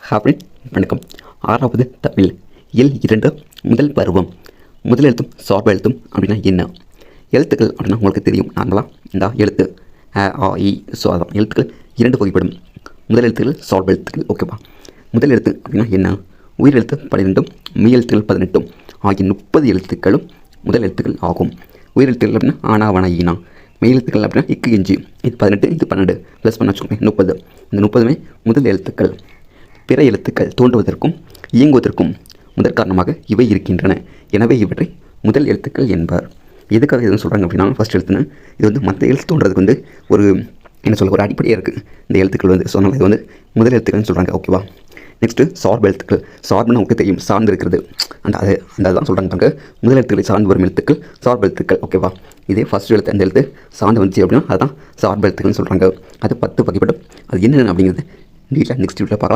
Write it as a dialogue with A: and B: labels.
A: Happen வணக்கம். 6வது தமிழ் இயல் 2 முதல் பருவம். முதல் எழுத்தும் சார்பு எழுத்தும் அப்படின்னா என்ன? எழுத்துக்கள் அப்படின்னா உங்களுக்கு தெரியும். நார்மலாக இந்த எழுத்து அ ஆ இ ஸோ அதான் எழுத்துக்கள் 2 வகைப்படும். முதல் எழுத்துக்கள் சார்பு எழுத்துக்கள். ஓகேவா? முதல் எழுத்து அப்படின்னா என்ன? உயிர் எழுத்து 12 மெய் எழுத்துக்கள் 18 ஆகிய 30 எழுத்துக்களும் முதல் எழுத்துக்கள் ஆகும். உயிர் எழுத்துக்கள் அப்படின்னா ஆனா வன ஈனா. மெய் எழுத்துக்கள் அப்படின்னா இக்கு இஞ்சி. இது 18 இது 12 ப்ளஸ் பண்ண வச்சுக்கோங்க 30. இந்த 30மே முதல் எழுத்துக்கள். பிற எழுத்துக்கள் தோன்றுவதற்கும் இயங்குவதற்கும் முதற் காரணமாக இவை இருக்கின்றன. எனவே இவற்றை முதல் எழுத்துக்கள் என்பார். எதுக்காக எதுவும் சொல்கிறாங்க அப்படின்னா, ஃபஸ்ட் எழுத்துன்னு இது மற்ற எழுத்து தோன்றதுக்கு ஒரு என்ன சொல்ல ஒரு அடிப்படையாக இருக்குது இந்த எழுத்துக்கள் ஸோ அதனால் இது முதல் எழுத்துக்கள்னு சொல்கிறாங்க. ஓகேவா? நெக்ஸ்ட்டு சார்பு எழுத்துக்கள். சார்புன்னு நமக்கு தெரியும், சார்ந்து இருக்கிறது. தான் சொல்கிறாங்க பாருங்க. முதல் எழுத்துக்களை சார்ந்து வரும் எழுத்துக்கள் சார்பு எழுத்துக்கள். ஓகேவா? இதே ஃபஸ்ட் எழுத்து அந்த எழுத்து சார்ந்து வந்துச்சு அப்படின்னா அதுதான் சார்பு எழுத்துக்கள்னு சொல்கிறாங்க. அது 10 வகைப்படும். அது என்னென்ன அப்படிங்கிறது டீட்டெயிலாக நெக்ஸ்ட் வீட்டில் பார்க்கலாம்.